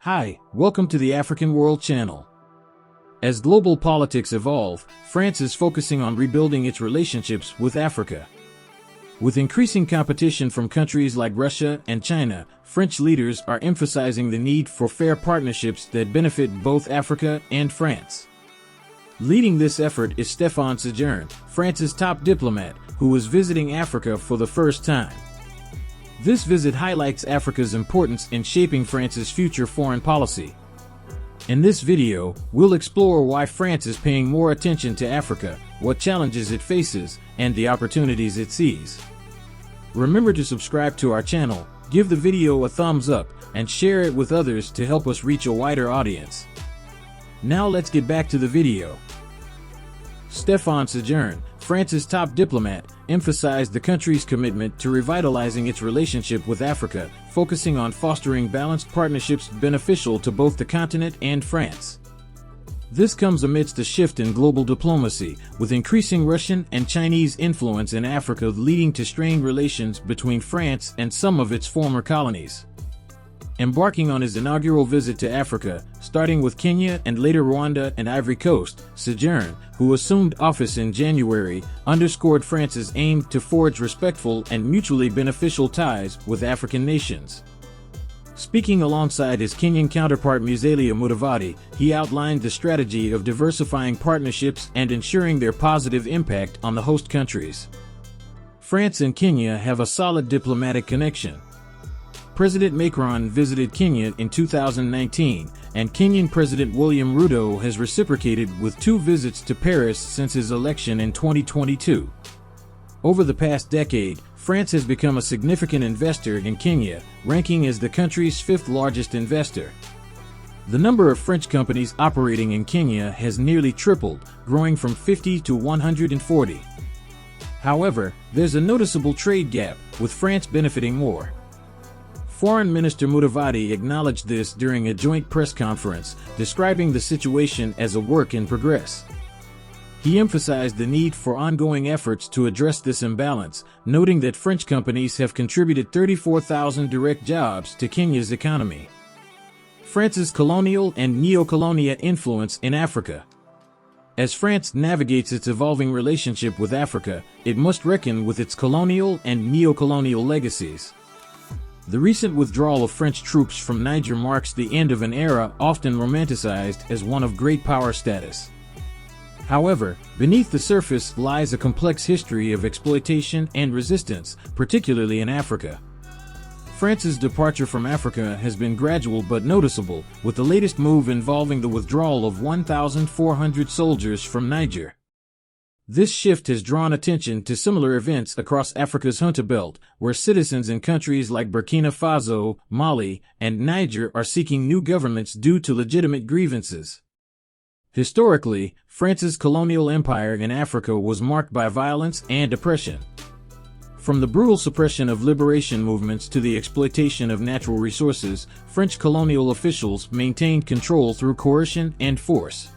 Hi, welcome to the African World Channel. As global politics evolve, France is focusing on rebuilding its relationships with Africa. With increasing competition from countries like Russia and China, French leaders are emphasizing the need for fair partnerships that benefit both Africa and France. Leading this effort is Stéphane Séjourné, France's top diplomat, who is visiting Africa for the first time. This visit highlights Africa's importance in shaping France's future foreign policy. In this video, we'll explore why France is paying more attention to Africa, what challenges it faces, and the opportunities it sees. Remember to subscribe to our channel, give the video a thumbs up, and share it with others to help us reach a wider audience. Now let's get back to the video. Stéphane Séjourné, France's top diplomat, emphasized the country's commitment to revitalizing its relationship with Africa, focusing on fostering balanced partnerships beneficial to both the continent and France. This comes amidst a shift in global diplomacy, with increasing Russian and Chinese influence in Africa leading to strained relations between France and some of its former colonies. Embarking on his inaugural visit to Africa, starting with Kenya and later Rwanda and Ivory Coast, Séjourné, who assumed office in January, underscored France's aim to forge respectful and mutually beneficial ties with African nations. Speaking alongside his Kenyan counterpart Musalia Mudavadi, he outlined the strategy of diversifying partnerships and ensuring their positive impact on the host countries. France and Kenya have a solid diplomatic connection. President Macron visited Kenya in 2019, and Kenyan President William Ruto has reciprocated with 2 visits to Paris since his election in 2022. Over the past decade, France has become a significant investor in Kenya, ranking as the country's 5th largest investor. The number of French companies operating in Kenya has nearly tripled, growing from 50 to 140. However, there's a noticeable trade gap, with France benefiting more. Foreign Minister Mudavadi acknowledged this during a joint press conference, describing the situation as a work in progress. He emphasized the need for ongoing efforts to address this imbalance, noting that French companies have contributed 34,000 direct jobs to Kenya's economy. France's colonial and neocolonial influence in Africa. As France navigates its evolving relationship with Africa, it must reckon with its colonial and neocolonial legacies. The recent withdrawal of French troops from Niger marks the end of an era often romanticized as one of great power status. However, beneath the surface lies a complex history of exploitation and resistance, particularly in Africa. France's departure from Africa has been gradual but noticeable, with the latest move involving the withdrawal of 1,400 soldiers from Niger. This shift has drawn attention to similar events across Africa's Hunter Belt, where citizens in countries like Burkina Faso, Mali, and Niger are seeking new governments due to legitimate grievances. Historically, France's colonial empire in Africa was marked by violence and oppression. From the brutal suppression of liberation movements to the exploitation of natural resources, French colonial officials maintained control through coercion and force.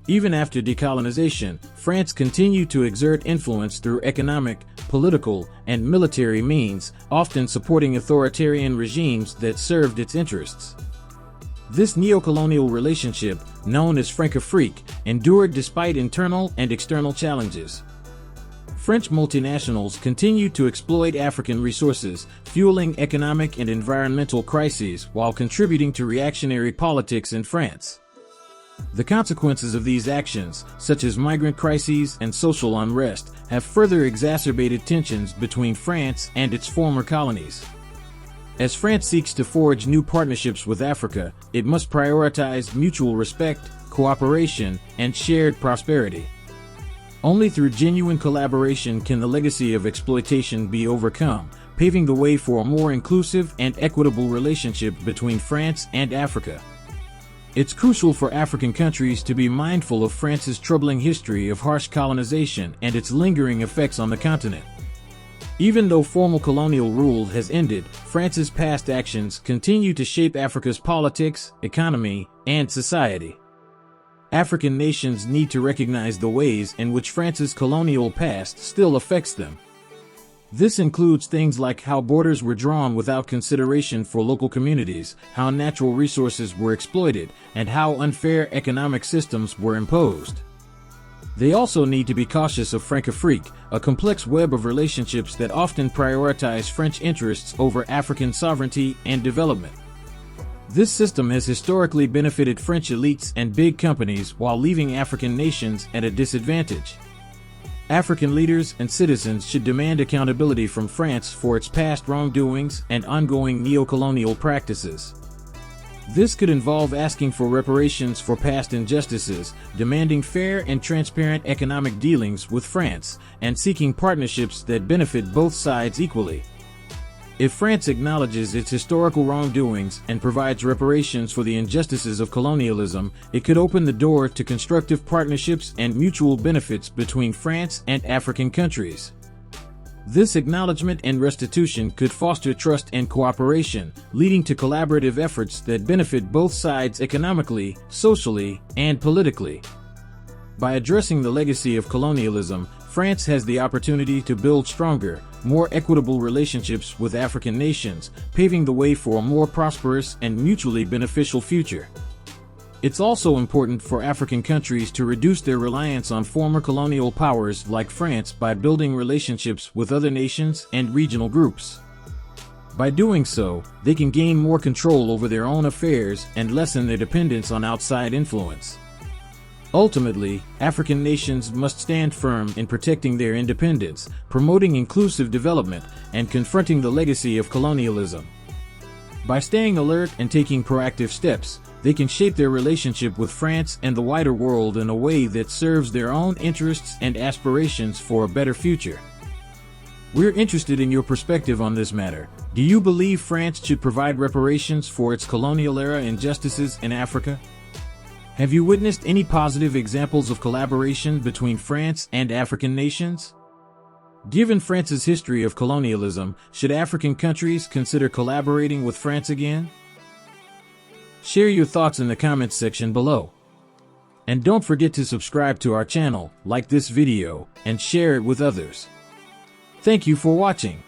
Even after decolonization, France continued to exert influence through economic, political, and military means, often supporting authoritarian regimes that served its interests. This neocolonial relationship, known as Francafrique, endured despite internal and external challenges. French multinationals continued to exploit African resources, fueling economic and environmental crises while contributing to reactionary politics in France. The consequences of these actions, such as migrant crises and social unrest, have further exacerbated tensions between France and its former colonies. As France seeks to forge new partnerships with Africa, it must prioritize mutual respect, cooperation, and shared prosperity. Only through genuine collaboration can the legacy of exploitation be overcome, paving the way for a more inclusive and equitable relationship between France and Africa. It's crucial for African countries to be mindful of France's troubling history of harsh colonization and its lingering effects on the continent. Even though formal colonial rule has ended, France's past actions continue to shape Africa's politics, economy, and society. African nations need to recognize the ways in which France's colonial past still affects them. This includes things like how borders were drawn without consideration for local communities, how natural resources were exploited, and how unfair economic systems were imposed. They also need to be cautious of Francafrique, a complex web of relationships that often prioritize French interests over African sovereignty and development. This system has historically benefited French elites and big companies while leaving African nations at a disadvantage. African leaders and citizens should demand accountability from France for its past wrongdoings and ongoing neocolonial practices. This could involve asking for reparations for past injustices, demanding fair and transparent economic dealings with France, and seeking partnerships that benefit both sides equally. If France acknowledges its historical wrongdoings and provides reparations for the injustices of colonialism, it could open the door to constructive partnerships and mutual benefits between France and African countries. This acknowledgement and restitution could foster trust and cooperation, leading to collaborative efforts that benefit both sides economically, socially, and politically. By addressing the legacy of colonialism, France has the opportunity to build stronger, more equitable relationships with African nations, paving the way for a more prosperous and mutually beneficial future. It's also important for African countries to reduce their reliance on former colonial powers like France by building relationships with other nations and regional groups. By doing so, they can gain more control over their own affairs and lessen their dependence on outside influence. Ultimately, African nations must stand firm in protecting their independence, promoting inclusive development, and confronting the legacy of colonialism. By staying alert and taking proactive steps, they can shape their relationship with France and the wider world in a way that serves their own interests and aspirations for a better future. We're interested in your perspective on this matter. Do you believe France should provide reparations for its colonial-era injustices in Africa? Have you witnessed any positive examples of collaboration between France and African nations? Given France's history of colonialism, should African countries consider collaborating with France again? Share your thoughts in the comments section below. And don't forget to subscribe to our channel, like this video, and share it with others. Thank you for watching.